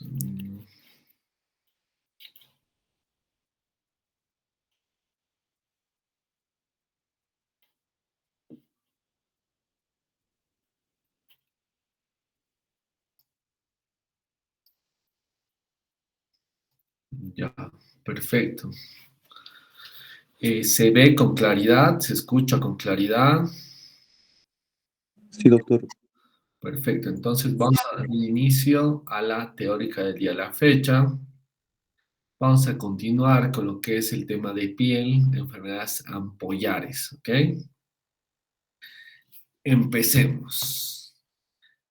Mm, Ya, perfecto. ¿Se ve con claridad? ¿Se escucha con claridad? Sí, doctor. Perfecto. Entonces vamos a dar inicio a la teórica del día de la fecha. Vamos a continuar con lo que es el tema de piel, de enfermedades ampollares, ¿ok? Empecemos.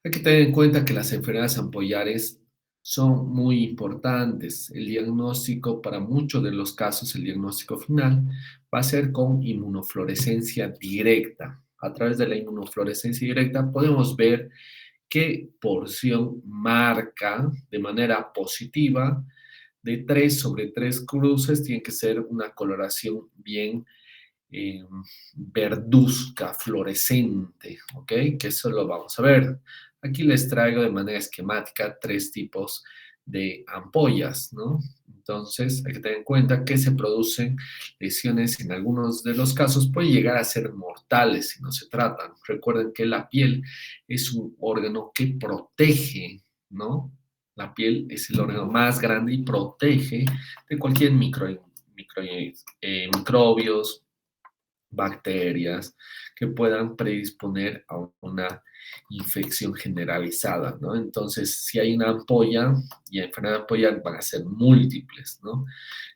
Hay que tener en cuenta que las enfermedades ampollares son muy importantes. El diagnóstico, para muchos de los casos, el diagnóstico final va a ser con inmunofluorescencia directa. A través de la inmunofluorescencia directa podemos ver qué porción marca de manera positiva de 3 sobre 3 cruces. Tiene que ser una coloración bien eh, verduzca, fluorescente, ¿ok? Que eso lo vamos a ver. Aquí les traigo de manera esquemática 3 tipos de ampollas, ¿no? Entonces, hay que tener en cuenta que se producen lesiones, en algunos de los casos pueden llegar a ser mortales si no se tratan. Recuerden que la piel es un órgano que protege, ¿no? La piel es el órgano más grande y protege de cualquier microbios, bacterias que puedan predisponer a una infección generalizada, ¿no? Entonces, si hay una ampolla y enfermedad ampollar van a ser múltiples, ¿no?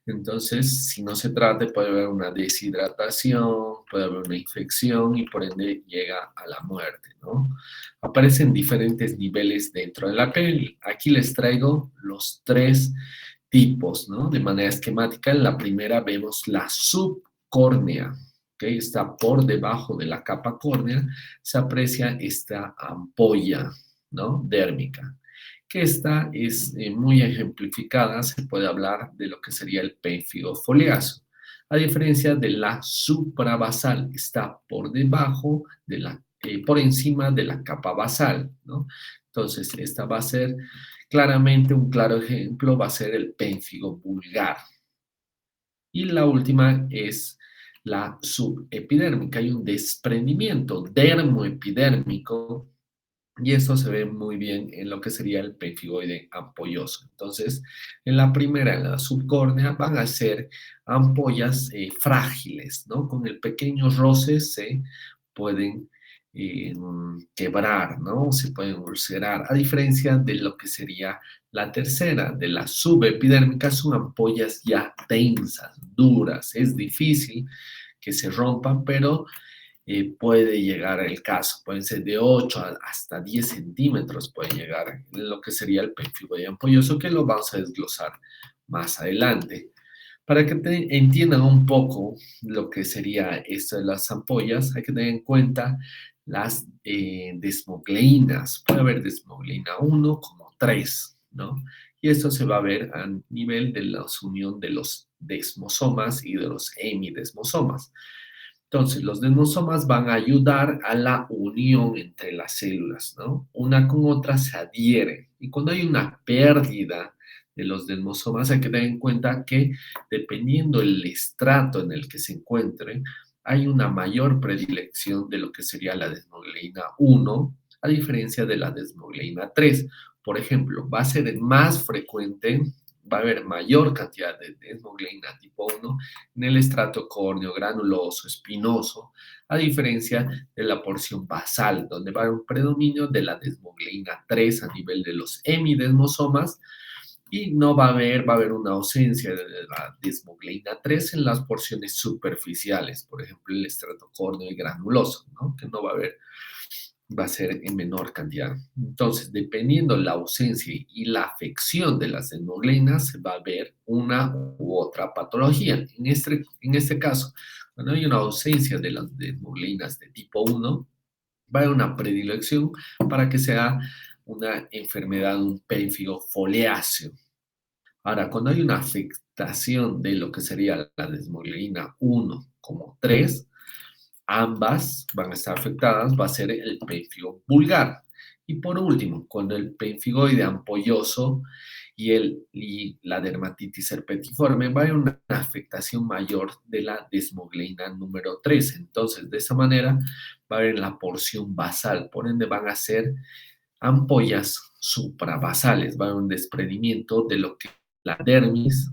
Entonces, si no se trata, puede haber una deshidratación, puede haber una infección y por ende llega a la muerte, ¿no? Aparecen diferentes niveles dentro de la piel. Aquí les traigo los 3 tipos, ¿no? De manera esquemática, en la primera vemos la subcórnea, ¿ok? Está por debajo de la capa córnea, se aprecia esta ampolla, ¿no? Dérmica, que esta es muy ejemplificada, se puede hablar de lo que sería el pérfido foliáceo. A diferencia de la suprabasal, está por debajo de por encima de la capa basal, ¿no? Entonces, esta va a ser claramente un claro ejemplo, va a ser el pérfido vulgar. Y la última es la subepidérmica. Hay un desprendimiento dermoepidérmico y eso se ve muy bien en lo que sería el pemphigoide ampolloso. Entonces, en la primera, en la subcórnea, van a ser ampollas frágiles, ¿no? Con el pequeño roce se pueden quebrar, ¿no? Se pueden ulcerar, a diferencia de lo que sería la tercera, de la subepidérmica, son ampollas ya tensas, duras, es difícil que se rompan, pero puede llegar el caso. Pueden ser de 8 hasta 10 centímetros, puede llegar lo que sería el pemphigoide ampolloso, que lo vamos a desglosar más adelante. Para que entiendan un poco lo que sería esto de las ampollas, hay que tener en cuenta las desmogleínas. Puede haber desmogleína 1 como 3, ¿no? Y esto se va a ver a nivel de la unión de los desmosomas y de los hemidesmosomas. Entonces, los desmosomas van a ayudar a la unión entre las células, ¿no? Una con otra se adhieren. Y cuando hay una pérdida de los desmosomas, hay que tener en cuenta que dependiendo del estrato en el que se encuentre, hay una mayor predilección de lo que sería la desmogleína 1, a diferencia de la desmogleína 3. Por ejemplo, va a ser más frecuente, va a haber mayor cantidad de desmogleína tipo 1 en el estrato córneo, granuloso, espinoso, a diferencia de la porción basal, donde va a haber un predominio de la desmogleína 3 a nivel de los hemidesmosomas y no va a haber una ausencia de la desmogleína 3 en las porciones superficiales, por ejemplo, el estrato córneo y granuloso, ¿no? Que no va a haber, va a ser en menor cantidad. Entonces, dependiendo la ausencia y la afección de las desmogleinas, se va a ver una u otra patología. En este caso, cuando hay una ausencia de las desmogleinas de tipo 1, va a haber una predilección para que sea una enfermedad, un pérfido foliáceo. Ahora, cuando hay una afectación de lo que sería la desmogleína 1 como 3, ambas van a estar afectadas, va a ser el pérfido vulgar. Y por último, cuando el pemphigoide ampolloso y la dermatitis herpetiforme, va a haber una afectación mayor de la desmogleina número 3. Entonces, de esa manera, va a haber la porción basal, por ende van a ser ampollas suprabasales, va a haber un desprendimiento de lo que es la dermis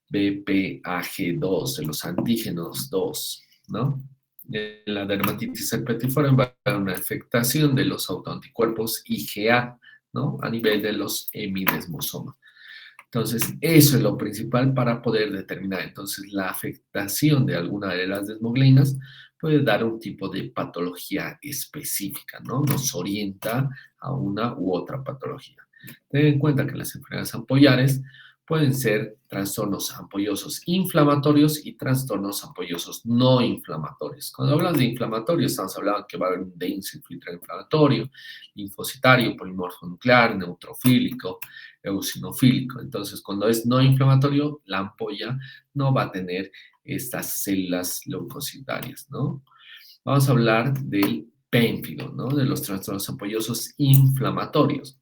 BPAG2, de los antígenos 2, ¿no? La dermatitis herpetiforme va a haber una afectación de los autoanticuerpos IgA, ¿no? A nivel de los hemidesmosomas. Entonces, eso es lo principal para poder determinar. Entonces, la afectación de alguna de las desmoglinas puede dar un tipo de patología específica, ¿no? Nos orienta a una u otra patología. Ten en cuenta que las enfermedades ampollares pueden ser trastornos ampollosos inflamatorios y trastornos ampollosos no inflamatorios. Cuando hablamos de inflamatorios, estamos hablando que va a haber un denso infiltrado inflamatorio, linfocitario, polimorfo nuclear, neutrofílico, eosinofílico. Entonces, cuando es no inflamatorio, la ampolla no va a tener estas células leucocitarias, ¿no? Vamos a hablar del pénfigo, ¿no? De los trastornos ampollosos inflamatorios.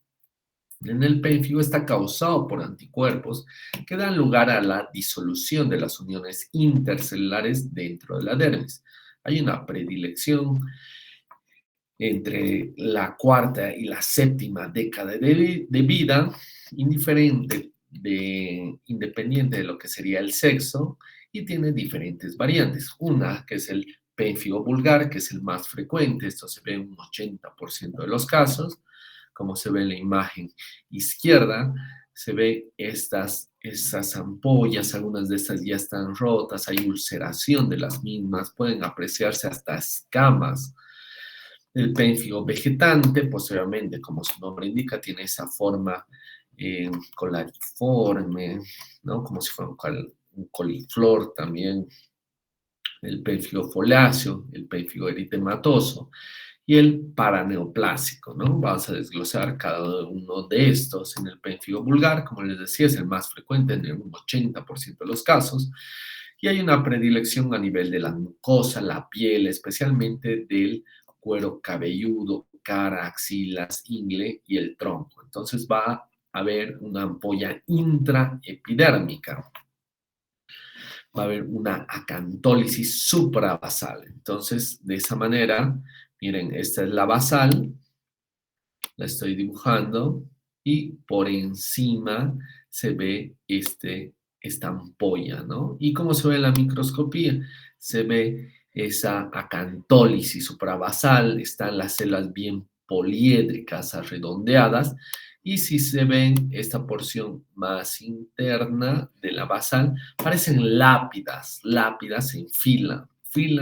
En el pénfigo está causado por anticuerpos que dan lugar a la disolución de las uniones intercelulares dentro de la dermis. Hay una predilección entre la cuarta y la séptima década de vida, independiente de lo que sería el sexo, y tiene diferentes variantes. Una que es el pénfigo vulgar, que es el más frecuente, esto se ve en un 80% de los casos, como se ve en la imagen izquierda, se ve estas ampollas, algunas de estas ya están rotas, hay ulceración de las mismas, pueden apreciarse hasta escamas. El pénfigo vegetante, posteriormente, como su nombre indica, tiene esa forma colariforme, ¿no? Como si fuera un coliflor también. El pénfigo foliáceo, el pénfigo eritematoso y el paraneoplásico, ¿no? Vamos a desglosar cada uno de estos. En el pénfigo vulgar, como les decía, es el más frecuente en un 80% de los casos, y hay una predilección a nivel de la mucosa, la piel, especialmente del cuero cabelludo, cara, axilas, ingle y el tronco. Entonces va a haber una ampolla intraepidérmica, va a haber una acantólisis suprabasal. Entonces, de esa manera, miren, esta es la basal, la estoy dibujando, y por encima se ve esta ampolla, ¿no? Y como se ve en la microscopía, se ve esa acantólisis suprabasal, están las células bien poliédricas, redondeadas, y si se ven esta porción más interna de la basal, parecen lápidas en fila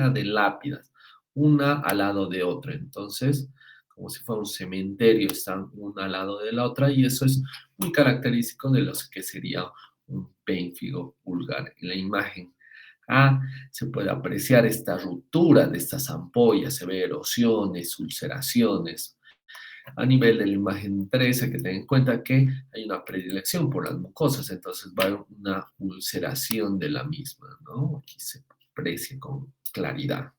de lápidas, una al lado de otra. Entonces, como si fuera un cementerio, están una al lado de la otra, y eso es muy característico de lo que sería un pénfigo vulgar. En la imagen A se puede apreciar esta ruptura de estas ampollas, se ve erosiones, ulceraciones. A nivel de la imagen 3 hay que tener en cuenta que hay una predilección por las mucosas, entonces va a haber una ulceración de la misma, ¿no? Aquí se aprecia con claridad.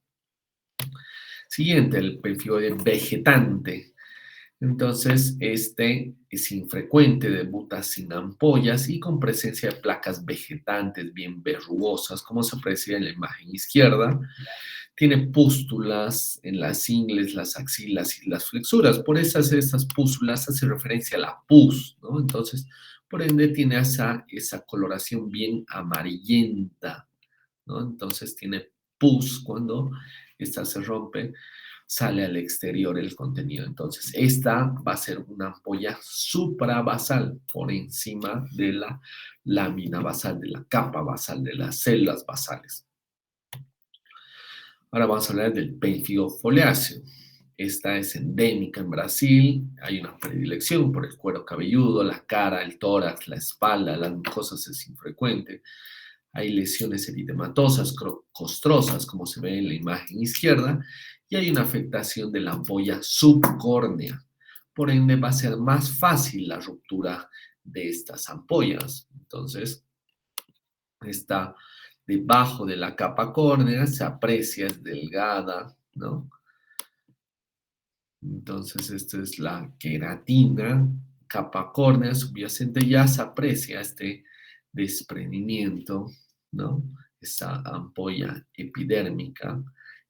Siguiente, el pénfigo vegetante. Entonces, este es infrecuente, debuta sin ampollas y con presencia de placas vegetantes bien verrugosas, como se aprecia en la imagen izquierda. Tiene pústulas en las ingles, las axilas y las flexuras. Por estas pústulas hace referencia a la pus, ¿no? Entonces, por ende, tiene esa coloración bien amarillenta, ¿no? Entonces, tiene pus cuando esta se rompe, sale al exterior el contenido. Entonces, esta va a ser una ampolla suprabasal por encima de la lámina basal, de la capa basal, de las células basales. Ahora vamos a hablar del pénfigo foliáceo. Esta es endémica en Brasil. Hay una predilección por el cuero cabelludo, la cara, el tórax, la espalda, las mucosas es infrecuente. Hay lesiones eritematosas, costrosas, como se ve en la imagen izquierda, y hay una afectación de la ampolla subcórnea. Por ende, va a ser más fácil la ruptura de estas ampollas. Entonces, esta debajo de la capa córnea, se aprecia, es delgada, ¿no? Entonces, esta es la queratina, capa córnea subyacente, ya se aprecia este desprendimiento, ¿no? Esa ampolla epidérmica,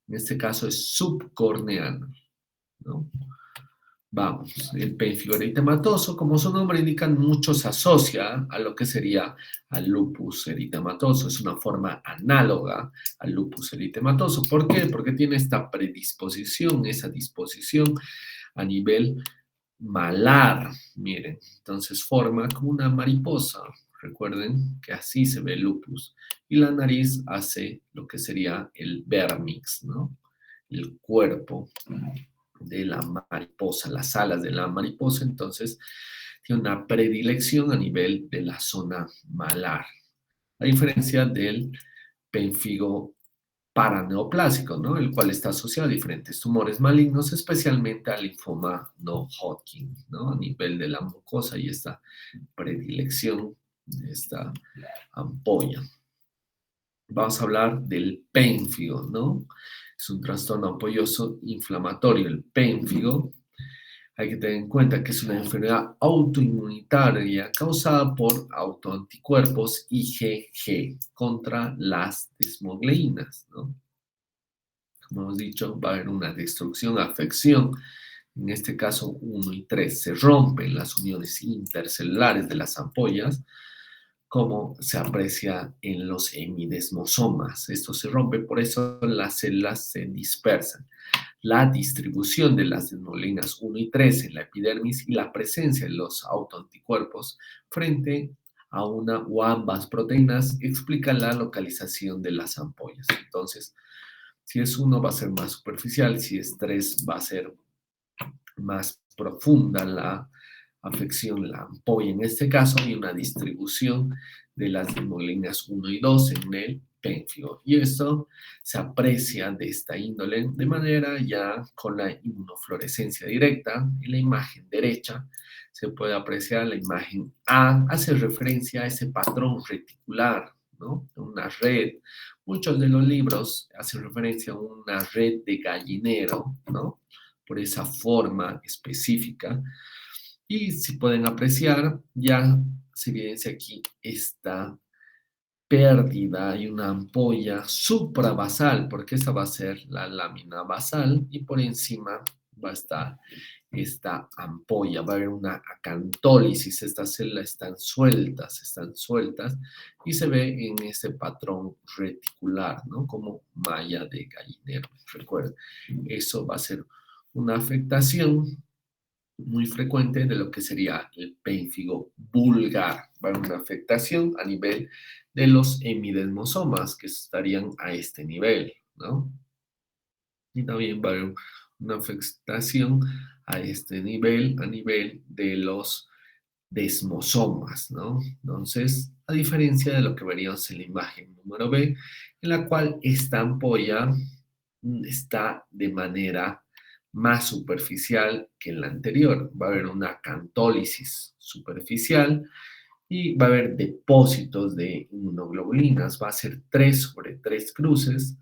en este caso es subcorneana, ¿no? Vamos, el pérfido eritematoso, como su nombre indica, mucho se asocia a lo que sería al lupus eritematoso. Es una forma análoga al lupus eritematoso. ¿Por qué? Porque tiene esta predisposición, esa disposición a nivel malar. Miren, entonces forma como una mariposa. Recuerden que así se ve el lupus. Y la nariz hace lo que sería el vérmix, ¿no? El cuerpo de la mariposa, las alas de la mariposa, entonces tiene una predilección a nivel de la zona malar, a diferencia del pérfido paraneoplásico, ¿no? El cual está asociado a diferentes tumores malignos, especialmente al linfoma no Hodgkin, ¿no? A nivel de la mucosa y esta predilección de esta ampolla. Vamos a hablar del pénfigo, ¿no? Es un trastorno ampolloso inflamatorio. El pénfigo, hay que tener en cuenta que es una enfermedad autoinmunitaria causada por autoanticuerpos IgG contra las desmogleínas, ¿no? Como hemos dicho, va a haber una destrucción, afección. En este caso, 1 y 3 se rompen las uniones intercelulares de las ampollas, como se aprecia en los hemidesmosomas. Esto se rompe, por eso las células se dispersan. La distribución de las desmogleínas 1 y 3 en la epidermis y la presencia de los autoanticuerpos frente a una o ambas proteínas explica la localización de las ampollas. Entonces, si es 1 va a ser más superficial, si es 3 va a ser más profunda la afección, la ampolla. En este caso hay una distribución de las desmogleínas 1 y 2 en el pénfigo. Y esto se aprecia de esta índole de manera ya con la inmunofluorescencia directa. En la imagen derecha se puede apreciar la imagen A, hace referencia a ese patrón reticular, ¿no? Una red. Muchos de los libros hacen referencia a una red de gallinero, ¿no? Por esa forma específica. Y si pueden apreciar, ya se evidencia aquí esta pérdida. Hay una ampolla suprabasal, porque esa va a ser la lámina basal, y por encima va a estar esta ampolla. Va a haber una acantólisis, estas células están sueltas, y se ve en este patrón reticular, ¿no? Como malla de gallinero. Recuerden, eso va a ser una afectación muy frecuente de lo que sería el pénfigo vulgar. Va a haber una afectación a nivel de los hemidesmosomas que estarían a este nivel, ¿no? Y también va a haber una afectación a este nivel, a nivel de los desmosomas, ¿no? Entonces, a diferencia de lo que veríamos en la imagen número B, en la cual esta ampolla está de manera más superficial que en la anterior. Va a haber una acantólisis superficial y va a haber depósitos de inmunoglobulinas. Va a ser 3 sobre 3 cruces,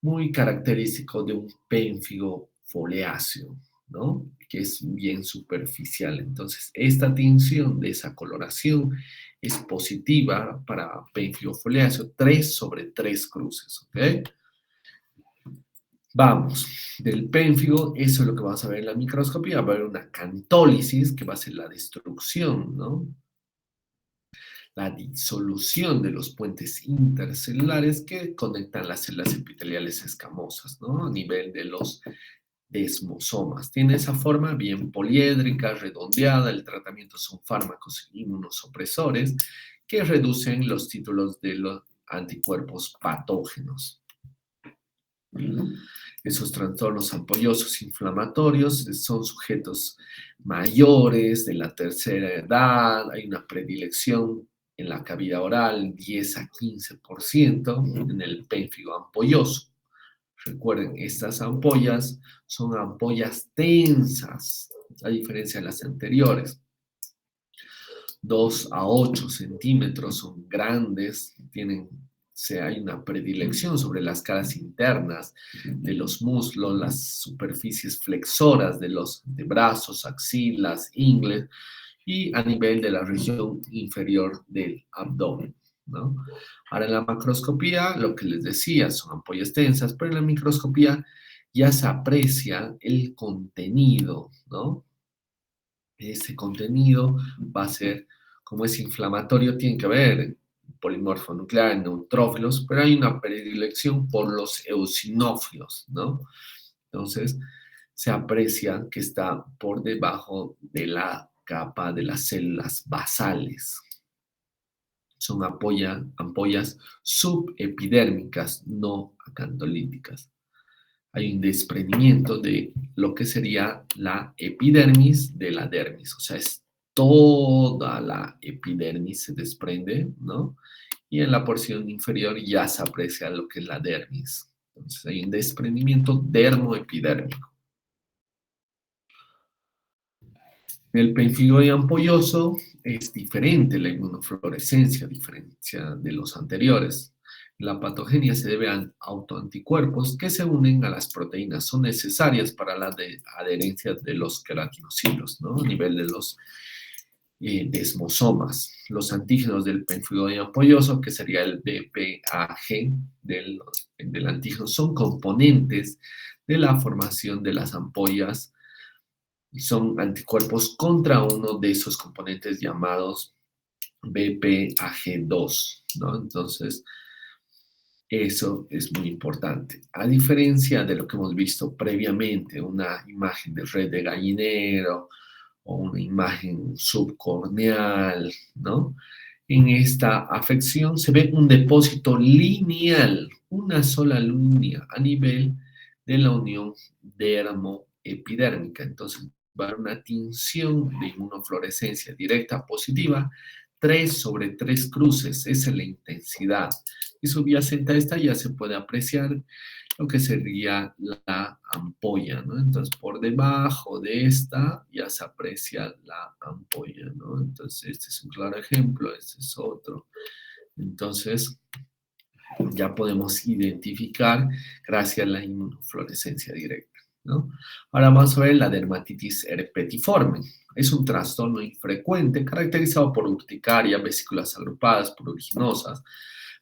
muy característico de un pénfigo foliáceo, ¿no? Que es bien superficial. Entonces, esta tinción de esa coloración es positiva para pénfigo foliáceo, 3 sobre 3 cruces, ¿ok? Vamos, del pénfigo, eso es lo que vamos a ver en la microscopía. Va a haber una cantólisis, que va a ser la destrucción, ¿no? La disolución de los puentes intercelulares que conectan las células epiteliales escamosas, ¿no? A nivel de los desmosomas. Tiene esa forma bien poliédrica, redondeada. El tratamiento son fármacos inmunosupresores que reducen los títulos de los anticuerpos patógenos. Esos trastornos ampollosos inflamatorios son sujetos mayores de la tercera edad, hay una predilección en la cavidad oral, 10 a 15% en el pénfigo ampolloso. Recuerden, estas ampollas son ampollas tensas, a diferencia de las anteriores. 2 a 8 centímetros son grandes, tienen hay una predilección sobre las caras internas de los muslos, las superficies flexoras de los brazos, axilas, ingles y a nivel de la región inferior del abdomen, ¿no? Ahora en la macroscopía, lo que les decía, son ampollas tensas, pero en la microscopía ya se aprecia el contenido, ¿no? Ese contenido va a ser, como es inflamatorio, tiene que ver polimorfo nuclear, neutrófilos, pero hay una predilección por los eosinófilos, ¿no? Entonces, se aprecia que está por debajo de la capa de las células basales. Son ampollas subepidérmicas, no acantolíticas. Hay un desprendimiento de lo que sería la epidermis de la dermis, o sea, es toda la epidermis se desprende, ¿no? Y en la porción inferior ya se aprecia lo que es la dermis. Entonces hay un desprendimiento dermoepidérmico. El pemphigoide ampolloso es diferente la inmunofluorescencia, a diferencia de los anteriores. La patogenia se debe a autoanticuerpos que se unen a las proteínas. Son necesarias para la adherencia de los queratinocitos, ¿no? A nivel de los desmosomas. Los antígenos del pemphigoide ampolloso, que sería el BPAG del antígeno, son componentes de la formación de las ampollas y son anticuerpos contra uno de esos componentes llamados BPAG2, ¿no? Entonces, eso es muy importante. A diferencia de lo que hemos visto previamente, una imagen de red de gallinero o una imagen subcorneal, ¿no? En esta afección se ve un depósito lineal, una sola línea a nivel de la unión dermoepidérmica. Entonces, va a haber una tinción de inmunofluorescencia directa positiva, 3 sobre 3 cruces, esa es la intensidad. Y subyacente a esta ya se puede apreciar lo que sería la ampolla, ¿no? Entonces, por debajo de esta ya se aprecia la ampolla, ¿no? Entonces, este es un claro ejemplo, este es otro. Entonces, ya podemos identificar gracias a la inmunofluorescencia directa, ¿no? Ahora vamos a ver la dermatitis herpetiforme. Es un trastorno infrecuente caracterizado por urticaria, vesículas agrupadas, pruriginosas.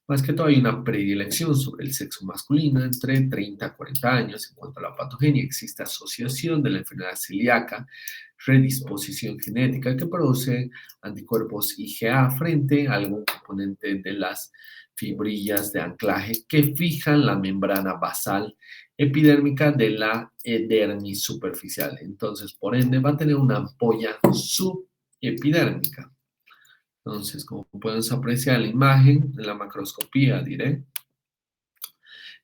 Más que todo hay una predilección sobre el sexo masculino entre 30 a 40 años. En cuanto a la patogenia, existe asociación de la enfermedad celíaca, redisposición genética que produce anticuerpos IgA frente a algún componente de las fibrillas de anclaje que fijan la membrana basal epidérmica de la dermis superficial. Entonces, por ende, va a tener una ampolla subepidérmica. Entonces, como pueden apreciar la imagen, en la macroscopía diré,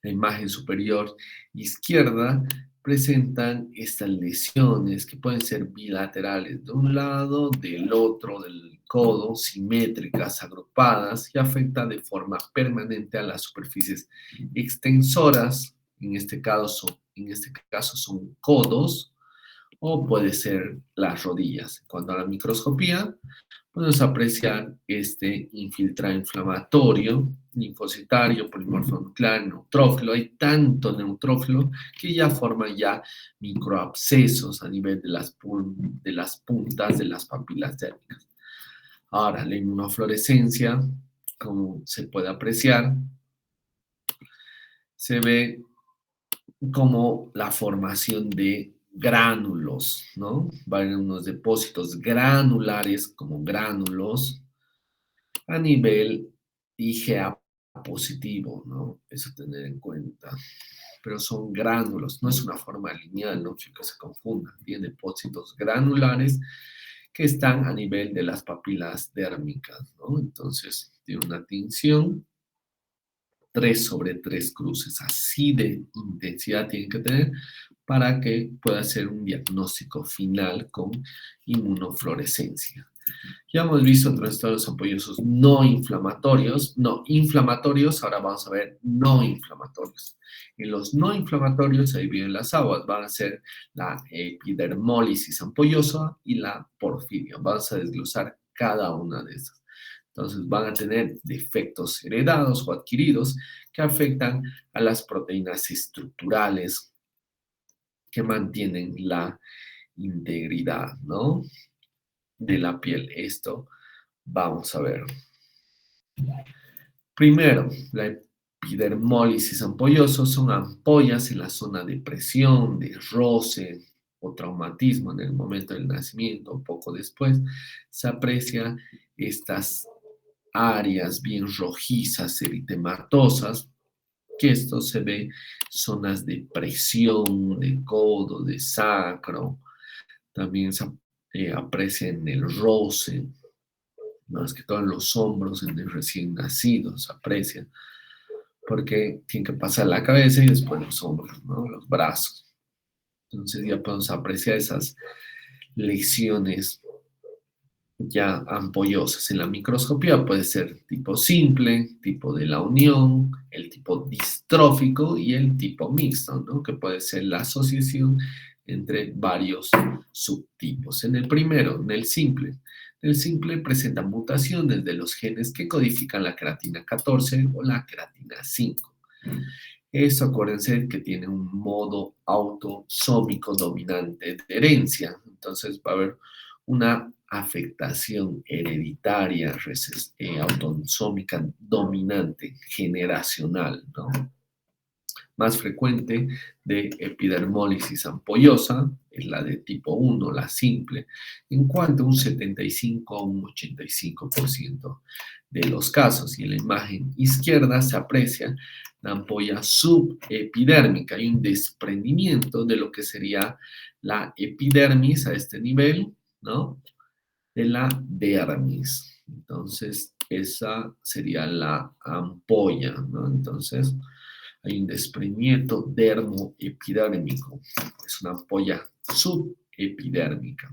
la imagen superior izquierda presentan estas lesiones que pueden ser bilaterales de un lado, del otro, del codo, simétricas, agrupadas y afectan de forma permanente a las superficies extensoras, en este caso son codos, o puede ser las rodillas. En cuanto a la microscopía, podemos apreciar este infiltrado inflamatorio, linfocitario, polimorfo nuclear, neutrófilo. Hay tanto neutrófilo que ya forman ya microabscesos a nivel de las puntas de las papilas dérmicas. Ahora, la inmunofluorescencia, como se puede apreciar, se ve como la formación de gránulos, ¿no? Van a unos depósitos granulares como gránulos a nivel IgA positivo, ¿no? Eso tener en cuenta. Pero son gránulos, no es una forma lineal, no quiero que se confundan. Tiene depósitos granulares que están a nivel de las papilas dérmicas, ¿no? Entonces, tiene una tinción 3 sobre 3 cruces, así de intensidad tienen que tener para que pueda hacer un diagnóstico final con inmunofluorescencia. Ya hemos visto trastornos ampollosos no inflamatorios, ahora vamos a ver no inflamatorios. En los no inflamatorios se dividen las aguas, van a ser la epidermólisis ampollosa y la porfiria. Vamos a desglosar cada una de esas. Entonces van a tener defectos heredados o adquiridos que afectan a las proteínas estructurales que mantienen la integridad, ¿no? De la piel. Esto vamos a ver. Primero, la epidermólisis ampollosa son ampollas en la zona de presión, de roce o traumatismo en el momento del nacimiento o poco después. Se aprecia estas áreas bien rojizas, eritematosas, que esto se ve zonas de presión, de codo, de sacro, también se aprecia en el roce, más que todo en los hombros, en el recién nacido, se aprecia, porque tiene que pasar la cabeza y después los hombros, ¿no? Los brazos. Entonces ya podemos apreciar esas lesiones ya ampollosas. En la microscopía puede ser tipo simple, tipo de la unión, el tipo distrófico y el tipo mixto, ¿no? Que puede ser la asociación entre varios subtipos. En el primero, en el simple presenta mutaciones de los genes que codifican la creatina 14 o la creatina 5. Eso, acuérdense que tiene un modo autosómico dominante de herencia. Entonces va a haber una afectación hereditaria autosómica dominante generacional, ¿no? Más frecuente de epidermólisis ampollosa es la de tipo 1, la simple, en cuanto a un 75 a un 85% de los casos. Y en la imagen izquierda se aprecia la ampolla subepidérmica. Hay un desprendimiento de lo que sería la epidermis a este nivel, ¿no? De la dermis. Entonces, esa sería la ampolla, ¿no? Entonces, hay un desprendimiento dermoepidérmico. Es una ampolla subepidérmica.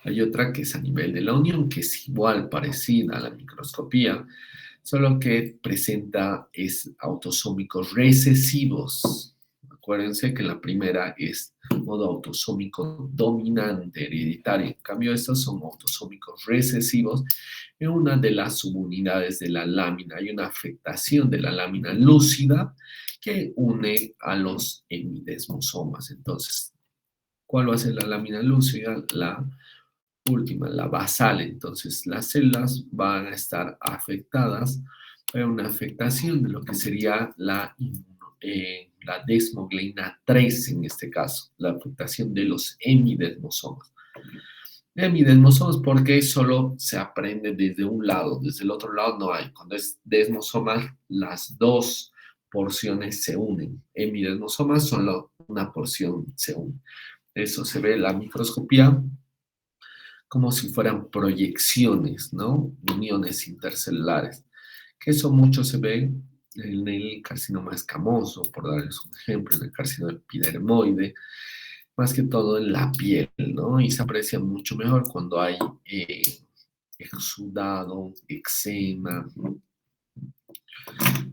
Hay otra que es a nivel de la unión, que es igual, parecida a la microscopía, solo que presenta autosómicos recesivos. Acuérdense que la primera es modo autosómico dominante hereditario. En cambio, estos son autosómicos recesivos en una de las subunidades de la lámina. Hay una afectación de la lámina lúcida que une a los hemidesmosomas. Entonces, ¿cuál va a ser la lámina lúcida? La última, la basal. Entonces, las células van a estar afectadas por una afectación de lo que sería la desmogleina 3 en este caso, la afectación de los hemidesmosomas. Hemidesmosomas porque solo se aprende desde un lado, desde el otro lado no hay. Cuando es desmosomas, las dos porciones se unen. Hemidesmosomas solo una porción se une. Eso se ve en la microscopía como si fueran proyecciones, ¿no? Uniones intercelulares, que eso mucho se ve en el carcinoma escamoso, por darles un ejemplo, en el carcinoma epidermoide, más que todo en la piel, ¿no? Y se aprecia mucho mejor cuando hay exudado, eczema,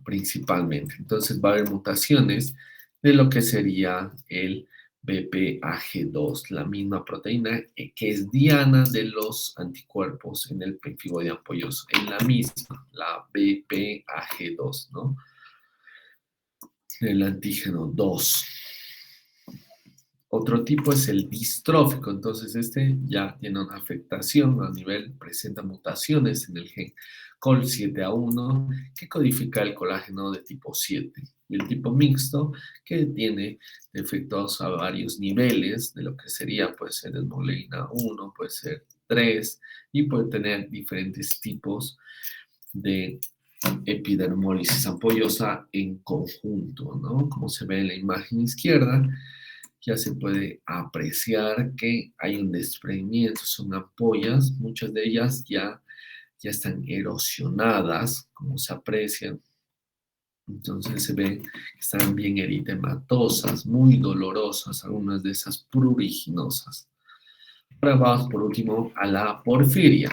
principalmente. Entonces va a haber mutaciones de lo que sería el BPAG2, la misma proteína que es diana de los anticuerpos en el penfigoide ampolloso, en la misma, la BPAG2, ¿no? El antígeno 2. Otro tipo es el distrófico, entonces este ya tiene una afectación a nivel, presenta mutaciones en el gen COL7A1 que codifica el colágeno de tipo 7 y el tipo mixto que tiene efectos a varios niveles de lo que sería, puede ser desmogleina 1, puede ser 3 y puede tener diferentes tipos de epidermólisis ampollosa en conjunto, ¿no? Como se ve en la imagen izquierda, ya se puede apreciar que hay un desprendimiento, son ampollas, muchas de ellas ya están erosionadas, como se aprecian. Entonces se ve que están bien eritematosas, muy dolorosas, algunas de esas pruriginosas. Ahora vamos por último a la porfiria.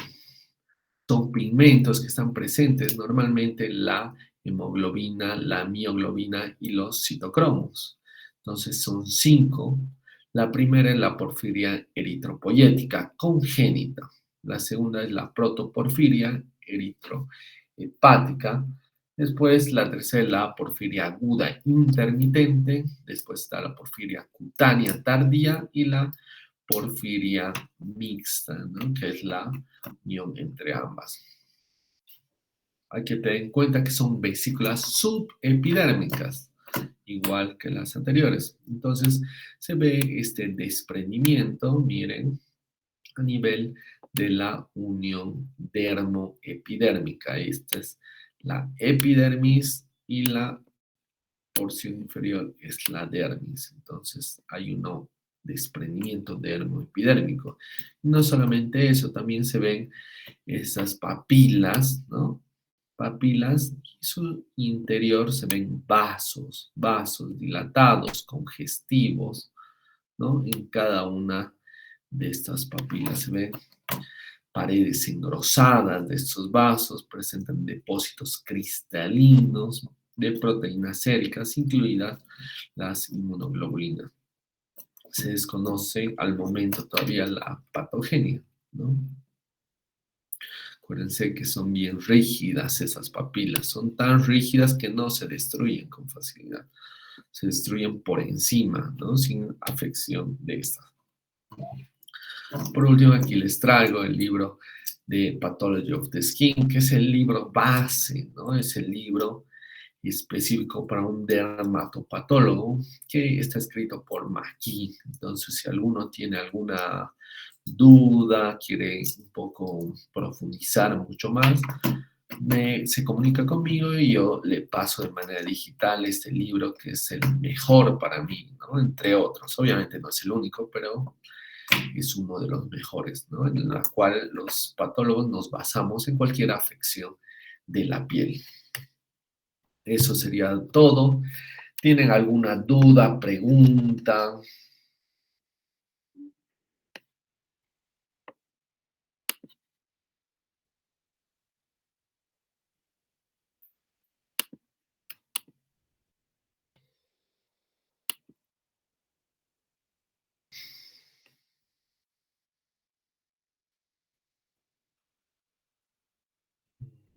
Son pigmentos que están presentes normalmente en la hemoglobina, la mioglobina y los citocromos. Entonces son 5. La primera es la porfiria eritropoyética congénita. La segunda es la protoporfiria eritrohepática. Después la tercera es la porfiria aguda intermitente. Después está la porfiria cutánea tardía y la porfiria mixta, ¿no? Que es la unión entre ambas. Hay que tener en cuenta que son vesículas subepidérmicas, igual que las anteriores. Entonces se ve este desprendimiento, miren, a nivel de la unión dermoepidérmica. Esta es la epidermis y la porción inferior es la dermis. Entonces hay un desprendimiento dermoepidérmico. No solamente eso, también se ven esas papilas, ¿no? Papilas, y su interior se ven vasos dilatados, congestivos, ¿no? En cada una de estas papilas se ven paredes engrosadas de estos vasos, presentan depósitos cristalinos de proteínas séricas, incluidas las inmunoglobulinas. Se desconoce al momento todavía la patogenia, ¿no? Acuérdense que son bien rígidas esas papilas, son tan rígidas que no se destruyen con facilidad, se destruyen por encima, ¿no? Sin afección de estas. Por último, aquí les traigo el libro de Pathology of the Skin, que es el libro base, ¿no? Es el libro específico para un dermatopatólogo que está escrito por McKee. Entonces, si alguno tiene alguna duda, quiere un poco profundizar mucho más, se comunica conmigo y yo le paso de manera digital este libro que es el mejor para mí, ¿no? Entre otros. Obviamente no es el único, pero es uno de los mejores, ¿no? En la cual los patólogos nos basamos en cualquier afección de la piel. Eso sería todo. ¿Tienen alguna duda, pregunta?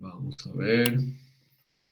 Vamos a ver.